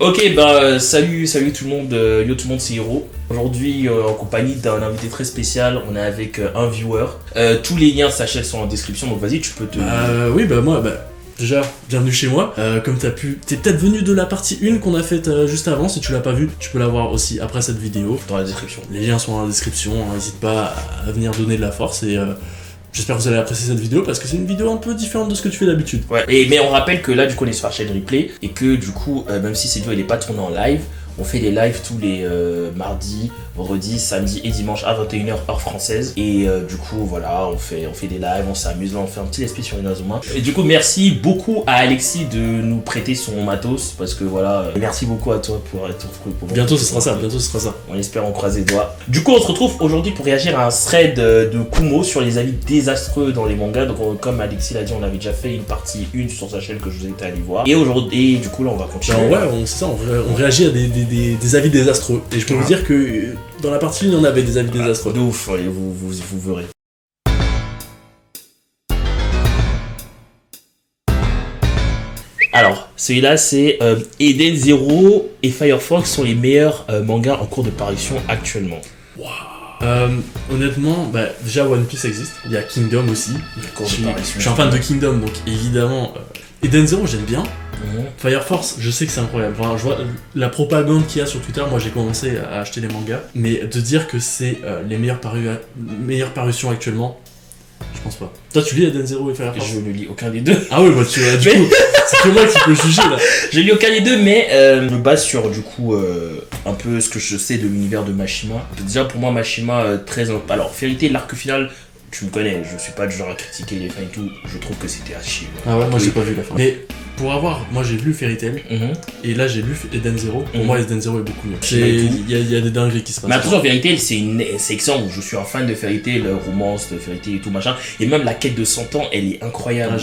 Ok, salut tout le monde, yo tout le monde, c'est Hiro. Aujourd'hui, en compagnie d'un invité très spécial, on est avec un viewer. Tous les liens de sa chaîne sont en description, donc vas-y, tu peux te... Déjà, bienvenue chez moi. Comme t'es peut-être venu de la partie 1 qu'on a faite juste avant. Si tu l'as pas vue, tu peux la voir aussi après cette vidéo. Dans la description. Les liens sont dans la description, n'hésite pas à venir donner de la force et j'espère que vous allez apprécier cette vidéo parce que c'est une vidéo un peu différente de ce que tu fais d'habitude. Ouais, mais on rappelle que là, du coup, on est sur la chaîne replay et que du coup, même si cette vidéo elle est pas tournée en live, on fait les lives tous les mardis, vendredis, samedi et dimanche à 21h heure française. Et du coup, voilà, on fait des lives, on s'amuse, là, on fait un petit esprit sur Inazuma. Et du coup, merci beaucoup à Alexis de nous prêter son matos parce que voilà, merci beaucoup à toi pour être pour Bientôt ce sera ça. On espère, on croise les doigts. Du coup, on se retrouve aujourd'hui pour réagir à un thread de Kumo sur les avis désastreux dans les mangas. Donc, comme Alexis l'a dit, on avait déjà fait une partie 1 sur sa chaîne que je vous invite à aller voir. Et aujourd'hui, du coup, là, on va continuer. On réagit à des avis désastreux. Et je peux vous dire que dans la partie 1, on avait des avis désastreux. De ouf, et vous verrez. Alors, celui-là, c'est Eden Zero et Fire Force sont les meilleurs mangas en cours de parution actuellement. Honnêtement, déjà One Piece existe, il y a Kingdom aussi. Je suis un fan de Kingdom, donc évidemment, Eden Zero j'aime bien. Fire Force, je sais que c'est incroyable. Enfin, je vois la propagande qu'il y a sur Twitter. Moi, j'ai commencé à acheter les mangas, mais de dire que c'est les meilleures parutions actuellement, je pense pas. Toi, tu lis Eden Zero et Fire Force? Je ne lis aucun des deux. Ah ouais, bah tu vois, du coup, c'est que moi qui peux juger là. Je lis aucun des deux, mais je me base sur du coup un peu ce que je sais de l'univers de Mashima. Déjà, pour moi, Mashima, alors, Fairy Tail, l'arc final. Tu me connais, je suis pas du genre à critiquer les fins et tout, je trouve que c'était à chier. Ah ouais, moi j'ai pas vu la fin. Mais moi j'ai lu Fairy Tail, et là j'ai lu Eden Zero. Pour moi, Eden Zero est beaucoup mieux. Il y a des dingueries qui se passent. Mais attention, Fairy Tail, c'est une section où je suis un fan de Fairy Tail, romance, de Fairy Tail et tout machin. Et même la quête de 100 ans, elle est incroyable.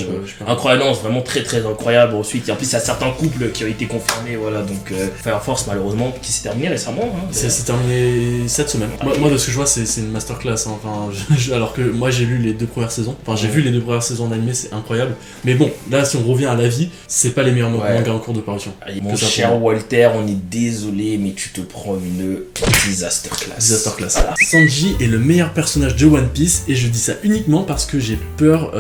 Incroyable, non, c'est vraiment très très incroyable. Ensuite, en plus, il y a certains couples qui ont été confirmés, voilà. Donc, Fire Force, malheureusement, qui s'est terminé récemment. C'est terminé cette semaine. Moi, de ce que je vois, c'est une masterclass. Enfin, alors que moi j'ai lu les 2 premières saisons. Enfin, j'ai vu les 2 premières saisons d'animé, c'est incroyable. Mais bon, là, si on revient à la vie, c'est pas les meilleurs mangas en cours de parution. Allez, mon cher Walter, on est désolé, mais tu te prends une disaster class. Voilà. Sanji est le meilleur personnage de One Piece, et je dis ça uniquement parce que j'ai peur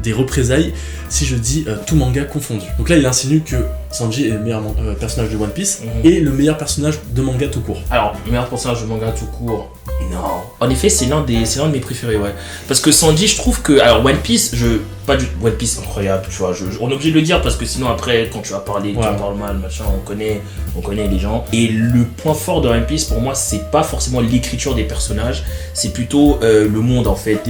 des représailles si je dis tout manga confondu. Donc là, il insinue que Sanji est le meilleur personnage de One Piece et le meilleur personnage de manga tout court. Alors, le meilleur personnage de manga tout court, non. En effet, c'est l'un de mes préférés, ouais. Parce que Sanji, je trouve que... Alors, One Piece, One Piece, incroyable, tu vois. On est obligé de le dire parce que sinon, après, quand tu vas parler, tu en parles mal, machin, on connaît les gens. Et le point fort de One Piece, pour moi, c'est pas forcément l'écriture des personnages, c'est plutôt le monde, en fait.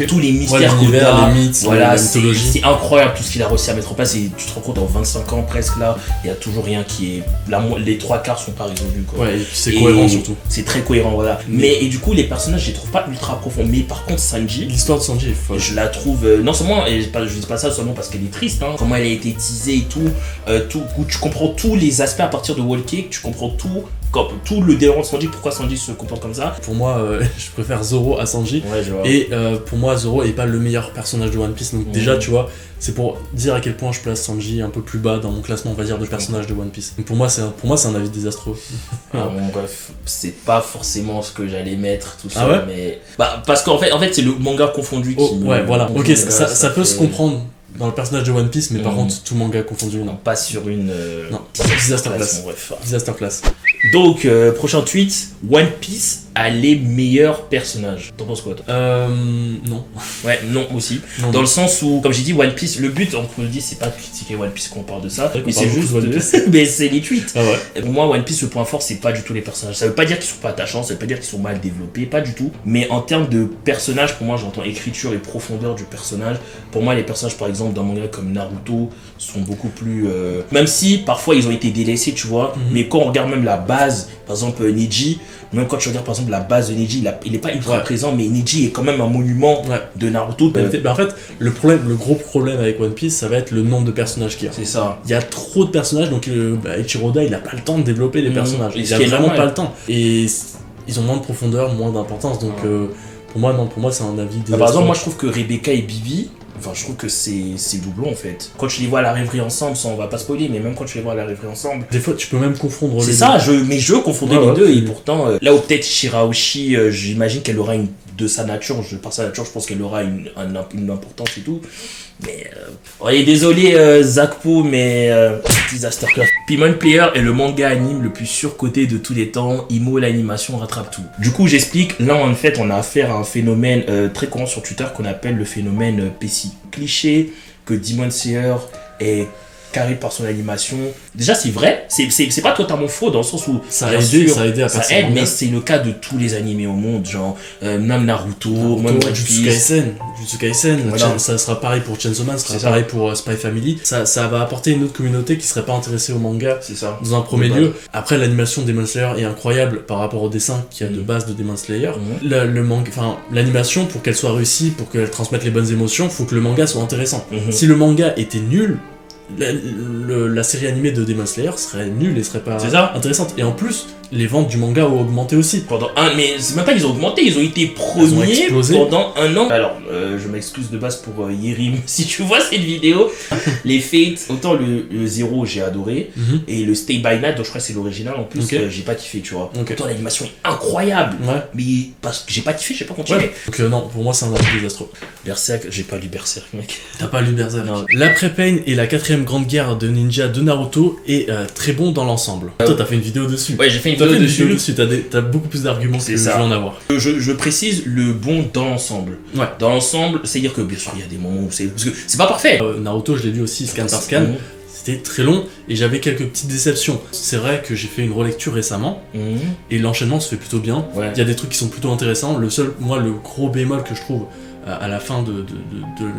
Tous les mystères qu'il y a, les mythes, voilà, la mythologie. C'est incroyable tout ce qu'il a réussi à mettre en place. Et tu te rends compte, en 25 ans presque, là, il y a toujours rien qui est... les 3/4 sont pas résolus, quoi. Ouais, et c'est cohérent surtout. C'est très cohérent, voilà. Et du coup, les personnages, je les trouve pas ultra profonds. Mais par contre, Sanji... L'histoire de Sanji est folle. Je la trouve... non seulement... je dis pas ça seulement parce qu'elle est triste, hein. Comment elle a été teasée et tout. Tu comprends tous les aspects à partir de Whole Cake. Tu comprends tout le déroulement de Sanji, pourquoi Sanji se comporte comme ça. Pour moi, je préfère Zoro à Sanji. Ouais, je vois. Et pour moi, Zoro est pas le meilleur personnage de One Piece. Donc déjà, tu vois, c'est pour dire à quel point je place Sanji un peu plus bas dans mon classement, on va dire, de personnages de One Piece. Donc pour moi, c'est un avis désastreux. Bon, bref, c'est pas forcément ce que j'allais mettre, tout ça. Ah ouais, mais... parce qu'en fait, c'est le manga confondu qui... Ouais, voilà. Ok, ça peut se comprendre dans le personnage de One Piece, mais par contre, tout manga confondu, non. Pas sur une... non, disaster class. Disaster class. Donc, prochain tweet, One Piece a les meilleurs personnages. T'en penses quoi, toi? Non. Ouais, non aussi. Non, dans le sens où, comme j'ai dit, One Piece, le but, on peut le dire, c'est pas de critiquer One Piece quand on parle de ça, mais c'est juste mais c'est les tweets. Ah ouais. Pour moi, One Piece, le point fort, c'est pas du tout les personnages. Ça veut pas dire qu'ils sont pas attachants, ça veut pas dire qu'ils sont mal développés, pas du tout. Mais en termes de personnages, pour moi, j'entends écriture et profondeur du personnage. Pour moi, les personnages, par exemple, d'un manga comme Naruto, sont beaucoup plus... Même si, parfois, ils ont été délaissés, tu vois, mais quand on regarde même la base, par exemple, Neji, même quand tu regardes, par exemple, la base de Neji, il est pas ultra présent, mais Neji est quand même un monument de Naruto. En fait, le gros problème avec One Piece, ça va être le nombre de personnages qu'il y a. C'est ça. Il y a trop de personnages, donc Eiichiro Oda, il a pas le temps de développer les personnages. Il a vraiment pas le temps. Et ils ont moins de profondeur, moins d'importance, donc pour moi, c'est un avis désastreux. Par exemple, moi, je trouve que Rebecca et Bibi, Enfin, je trouve que c'est doublon en fait. Quand tu les vois à la rêverie ensemble, ça on va pas spoiler, mais même quand tu les vois à la rêverie ensemble. Des fois, tu peux même confondre les deux. C'est ça, je confondais les deux, et pourtant, là où peut-être Shirahoshi, j'imagine qu'elle aura de sa nature, par sa nature, je pense qu'elle aura une importance et tout. Mais, désolé Zakpo, mais Disaster Class. Demon Slayer est le manga anime le plus surcoté de tous les temps. Imo, l'animation rattrape tout. Du coup, j'explique. Là, en fait, on a affaire à un phénomène très courant sur Twitter qu'on appelle le phénomène Pessi. Cliché que Demon Slayer est carré par son animation. Déjà, c'est vrai, c'est pas totalement faux dans le sens où ça a aidé à passer. Ça aide, mais c'est le cas de tous les animés au monde, genre même Naruto, même Jujutsu Kaisen, voilà. Ça sera pareil pour Chainsaw Man, ça sera pareil pour Spy Family. Ça va apporter une autre communauté qui serait pas intéressée au manga dans un premier lieu. Après, l'animation de Demon Slayer est incroyable par rapport au dessin qu'il y a de base de Demon Slayer. Le manga, enfin l'animation, pour qu'elle soit réussie, pour qu'elle transmette les bonnes émotions, faut que le manga soit intéressant. Si le manga était nul, la série animée de Demon Slayer serait nulle et serait pas intéressante. Et en plus, les ventes du manga ont augmenté aussi. Mais c'est même pas qu'ils ont augmenté, ils ont été premiers pendant un an. Alors, je m'excuse de base pour Yerim, si tu vois cette vidéo. Les Fates, autant le 0 j'ai adoré, et le Stay by Night, donc je crois que c'est l'original en plus, j'ai pas kiffé, tu vois. Autant l'animation est incroyable, mais parce que j'ai pas kiffé, j'ai pas continué. Donc non, pour moi c'est un avis désastreux. Berserk, j'ai pas lu Berserk, mec. T'as pas lu Berserk? L'après-Pain et la 4ème grande guerre de ninja de Naruto est très bon dans l'ensemble. Toi, t'as fait une vidéo dessus. Ouais, j'ai fait une vidéo dessus. T'as beaucoup plus d'arguments que je vais en avoir. Je précise le bon dans l'ensemble. Ouais. Dans l'ensemble, c'est-à-dire que bien sûr, il y a des moments où parce que c'est pas parfait. Naruto, je l'ai lu aussi scan par scan. C'était très long et j'avais quelques petites déceptions. C'est vrai que j'ai fait une relecture récemment et l'enchaînement se fait plutôt bien. Il y a des trucs qui sont plutôt intéressants. Le gros bémol que je trouve à la fin de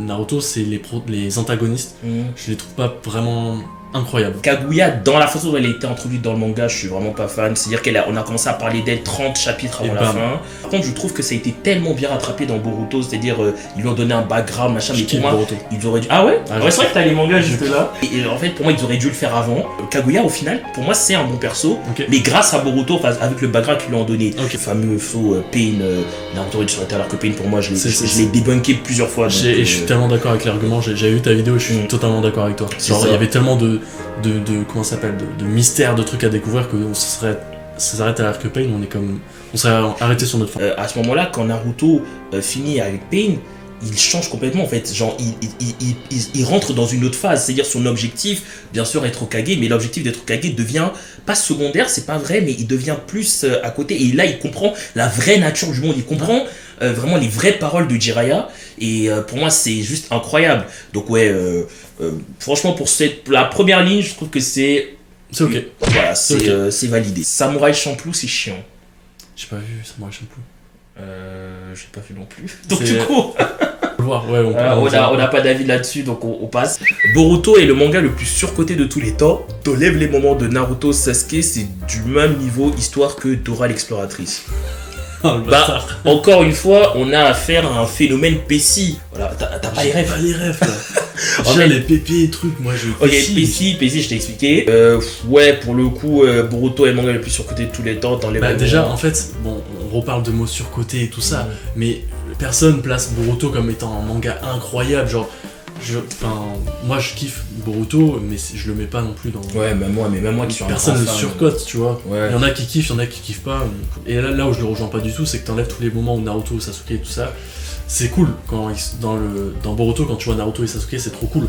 Naruto, c'est les antagonistes. Je les trouve pas vraiment incroyables. Kaguya, dans la façon dont elle a été introduite dans le manga, je suis vraiment pas fan. C'est-à-dire qu'on a commencé à parler d'elle 30 chapitres avant la fin. Par contre, je trouve que ça a été tellement bien rattrapé dans Boruto, c'est-à-dire ils lui ont donné un background, machin, mais pour moi, ils auraient dû... Ah ouais, c'est vrai que t'as les mangas juste là. Et en fait, pour moi, ils auraient dû le faire avant. Kaguya, au final, pour moi, c'est un bon perso, mais grâce à Boruto, avec le background qu'ils lui ont donné, le fameux faux Pain, Naruto sur alors que Pain, pour moi, je l'ai débunké plusieurs fois. Et je suis tellement d'accord avec l'argument, j'ai vu ta vidéo et je suis totalement d'accord avec toi. Genre, il y avait tellement de comment ça s'appelle, de mystères, de trucs à découvrir que on s'arrête à l'arc Pain, on serait arrêté sur notre fin. À ce moment-là, quand Naruto finit avec Pain, il change complètement en fait, genre il rentre dans une autre phase, c'est-à-dire son objectif, bien sûr être Hokage, mais l'objectif d'être Hokage devient pas secondaire, c'est pas vrai, mais il devient plus à côté, et là il comprend la vraie nature du monde, il comprend vraiment les vraies paroles de Jiraiya, et pour moi c'est juste incroyable. Donc franchement pour la première ligne, je trouve que c'est ok. Voilà, c'est validé. Samouraï Champloo, c'est chiant. J'ai pas vu Samouraï Champloo. J'ai pas vu non plus. Donc du coup, on n'a pas d'avis là-dessus, donc on passe. Boruto est le manga le plus surcoté de tous les temps. T'enlèves les moments de Naruto, Sasuke, c'est du même niveau histoire que Dora l'exploratrice. Encore une fois, on a affaire à un phénomène Pessi. Voilà, t'as pas les rêves. Pas les rêves là. J'ai les pépés et trucs, moi je. Ok, Pessi, je t'ai expliqué. Pour le coup, Boruto est le manga le plus surcoté de tous les temps dans les déjà, en fait, on reparle de mots surcotés et tout ça, mais personne place Boruto comme étant un manga incroyable, genre. Moi je kiffe Boruto, mais je le mets pas non plus dans. Ouais, même moi qui suis un personne le surcote, tu vois. Ouais. Il y en a qui kiffent, il y en a qui kiffent pas. Et là où je le rejoins pas du tout, c'est que t'enlèves tous les moments où Naruto, Sasuke et tout ça. C'est cool dans Boruto, quand tu vois Naruto et Sasuke, c'est trop cool.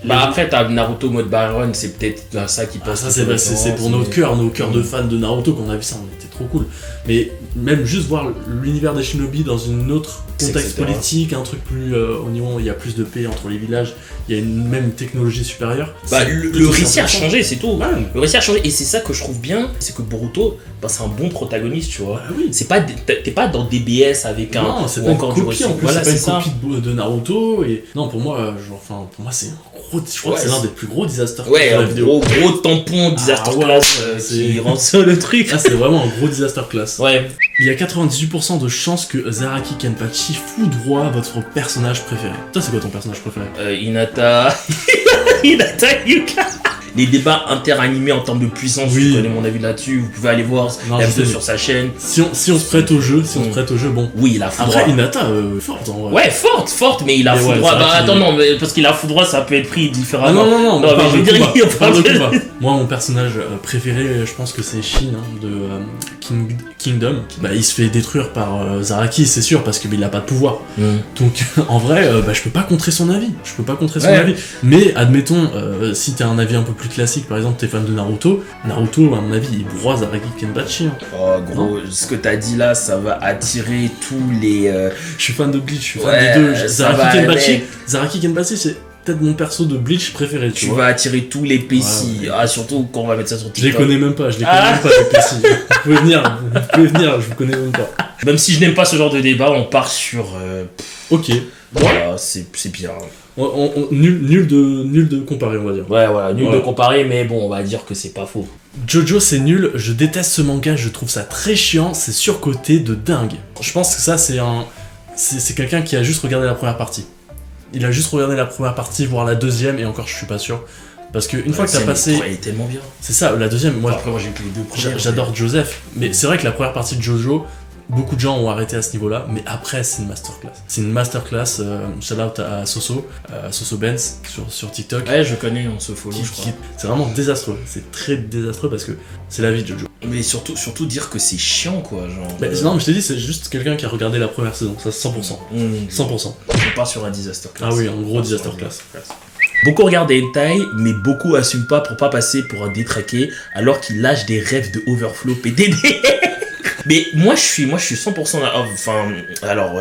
Après t'as Naruto mode Baron, c'est peut-être ça qui passe. Ça c'est pour nos cœurs de fans de Naruto qu'on a vu ça, on était trop cool. Mais même juste voir l'univers des shinobi dans une autre contexte politique, un truc plus au niveau où il y a plus de paix entre les villages, il y a même une technologie supérieure. Le récit a changé, c'est tout. Ouais. Le récit a changé, et c'est ça que je trouve bien, c'est que Boruto, c'est un bon protagoniste, tu vois. Oui. C'est pas t'es pas dans DBS avec un. Non, c'est pas une copie en plus, c'est pas une copie de Naruto. Et non, pour moi c'est un gros. Je crois que c'est l'un des plus gros disaster class de la vidéo. Gros tampon disaster class qui rend ça le truc. Ah, c'est vraiment un gros disaster class. Ouais. Il y a 98% de chances que Zaraki Kenpachi foudroie votre personnage préféré. Toi, c'est quoi ton personnage préféré? Hinata Yuka. les débats interanimés en termes de puissance, Oui. je connais mon avis là-dessus, vous pouvez aller voir la vidéo sur sa chaîne. Si on se prête au jeu, bon. Oui, il a foudroie. Après, Hinata, forte en vrai. Ouais, forte, mais il a foudroie. Bah attends, non, mais parce qu'il a foudroie, ça peut être pris différemment. Ah non, mais je veux dire, il parle de combat. Moi, mon personnage préféré, je pense que c'est Shin de Kingdom. Bah, il se fait détruire par Zaraki, c'est sûr, parce qu'il a pas de pouvoir. Donc, en vrai, je peux pas contrer son avis. Avis. Mais, admettons, si t'as un avis un peu plus classique, par exemple, t'es fan de Naruto, à mon avis, il broie Zaraki Kenpachi. Hein. Oh, gros, ce que t'as dit là, ça va attirer tous les. Je suis fan de Bleach, je suis fan des deux. Zaraki Kenpachi, c'est peut-être mon perso de Bleach préféré. Tu vas attirer tous les PC. Surtout quand on va mettre ça sur TikTok. Je les connais même pas, les PC. Vous pouvez venir, je vous connais même pas. Même si je n'aime pas ce genre de débat, on part sur. Ok. Voilà, c'est bien. Nul de comparer, on va dire. Ouais, voilà, nul de comparer, mais bon, on va dire que c'est pas faux. Jojo, c'est nul, je déteste ce manga, je trouve ça très chiant, c'est surcoté de dingue. Je pense que ça, c'est quelqu'un qui a juste regardé la première partie. Il a juste regardé la première partie, voire la deuxième, et encore, je suis pas sûr. Parce qu'une fois que t'as passé. Elle est tellement bien. C'est ça, la deuxième. Moi, après, moi j'ai que les deux premières. J'adore Joseph, mais c'est vrai que la première partie de Jojo, beaucoup de gens ont arrêté à ce niveau-là, mais après, c'est une masterclass. C'est une masterclass, shout out à Soso Benz sur TikTok. Ouais, je connais, on se follow, je crois. C'est vraiment désastreux, c'est très désastreux parce que c'est la vie de Jojo. Mais surtout dire que c'est chiant, quoi. Genre, non, mais je t'ai dit, c'est juste quelqu'un qui a regardé la première saison, ça 100%. 100%. On part sur un disaster class. Ah oui, un gros disaster class. Beaucoup regardent des hentai, mais beaucoup assument pas pour pas passer pour un détraqué, alors qu'ils lâchent des rêves de overflow PDD. Mais moi je suis 100% là. Enfin, alors,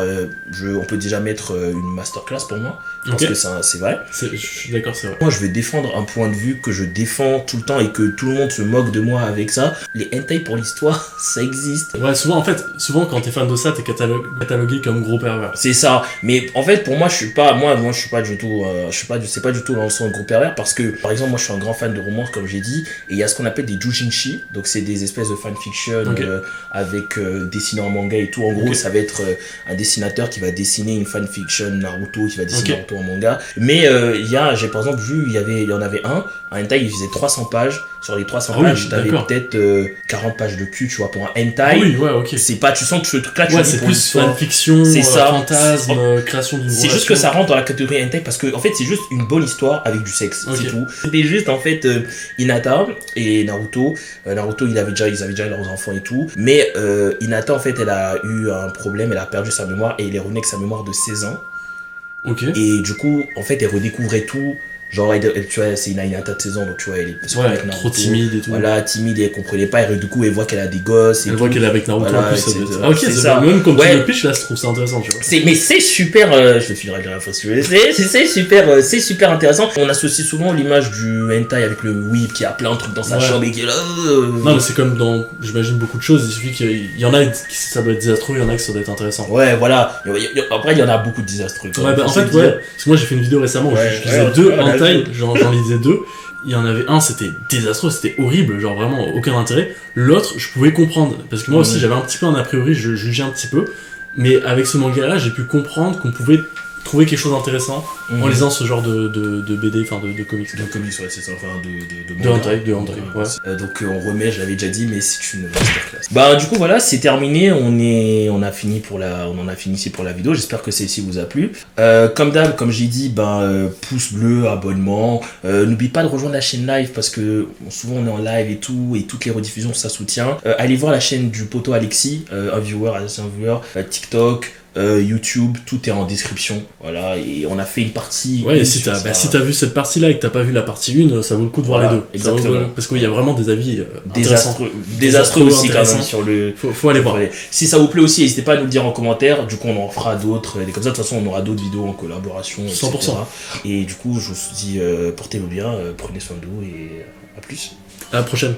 on peut déjà mettre une masterclass pour moi. Parce que c'est vrai. Je suis d'accord, c'est vrai. Moi, je vais défendre un point de vue que je défends tout le temps et que tout le monde se moque de moi avec ça. Les hentai pour l'histoire, ça existe. Ouais, souvent quand t'es fan de ça, t'es catalogué comme gros pervers. C'est ça. Mais en fait, pour moi, je suis pas du tout, c'est pas du tout dans le sens de gros pervers parce que, par exemple, moi, je suis un grand fan de romance, comme j'ai dit, et il y a ce qu'on appelle des doujinshi. Donc, c'est des espèces de fanfiction avec dessinés en manga et tout. En gros, ça va être un dessinateur qui va dessiner une fanfiction Naruto, qui va dessiner Naruto en manga. Mais j'ai par exemple vu, il y en avait un hentai, il faisait 300 pages. Sur les 300 pages, t'avais peut-être 40 pages de cul, tu vois, pour un hentai. Ah oui, ouais, ok. C'est pas, tu sens que ce truc-là, tu c'est plus fanfiction, fantasme, création d'une relation. C'est juste que ça rentre dans la catégorie hentai parce que, en fait, c'est juste une bonne histoire avec du sexe, c'est tout. C'était juste, en fait, Hinata et Naruto. Naruto, ils avaient déjà leurs enfants et tout. Mais Hinata, en fait, elle a eu un problème, elle a perdu sa mémoire et elle est revenue avec sa mémoire de 16 ans. Ok. Et du coup, en fait, elle redécouvrait tout. Genre, tu vois, c'est une Hinata de 16 ans, donc tu vois, elle est avec Naruto, trop timide et tout. Voilà, timide et elle comprenait pas. Et du coup, elle voit qu'elle a des gosses. Elle voit qu'elle est avec Naruto en plus. Ok, c'est ça. Même quand tu le pitch, là, je trouve ça intéressant, tu vois. Mais c'est super. Je te filerai la fois si tu veux. C'est super intéressant. On associe souvent l'image du hentai avec le whip qui a plein de trucs dans sa chambre et qui est là. Non, mais c'est comme dans, j'imagine, beaucoup de choses. Il suffit qu'il y en a qui ça doit être désastreux, il y en a qui ça doit être intéressant. Ouais, voilà. Après, il y en a beaucoup de désastreux. Ouais, bah en fait, parce que moi j'ai fait une vidéo récemment où je faisais deux hentai. J'en lisais deux. Il y en avait un, c'était désastreux, c'était horrible, genre vraiment aucun intérêt. L'autre, je pouvais comprendre, parce que moi aussi j'avais un petit peu un a priori, je jugeais un petit peu. Mais avec ce manga-là, j'ai pu comprendre qu'on pouvait trouver quelque chose d'intéressant en lisant ce genre de BD, enfin de comics. De comics, ouais, c'est ça, enfin de hentai, ouais. Donc on remet, je l'avais déjà dit, mais c'est une masterclass. Bah du coup voilà, c'est terminé, on en a fini ici pour la vidéo, j'espère que celle-ci vous a plu. Comme d'hab, comme j'ai dit, pouce bleu, abonnement, n'oublie pas de rejoindre la chaîne live parce que souvent on est en live et tout, et toutes les rediffusions ça soutient. Allez voir la chaîne du poteau Alexis, un viewer, TikTok, YouTube, tout est en description, voilà, et on a fait une partie. Ouais, et si t'as vu cette partie-là et que t'as pas vu la partie 1, ça vaut le coup de voir les deux. Exactement. Parce qu'il y a vraiment des avis désastreux aussi quand même sur le. Faut aller voir. Si ça vous plaît aussi, n'hésitez pas à nous le dire en commentaire. Du coup, on en fera d'autres. Et comme ça, de toute façon, on aura d'autres vidéos en collaboration. 100%. Etc. Et du coup, je vous dis, portez-vous bien, prenez soin de vous et à plus. À la prochaine.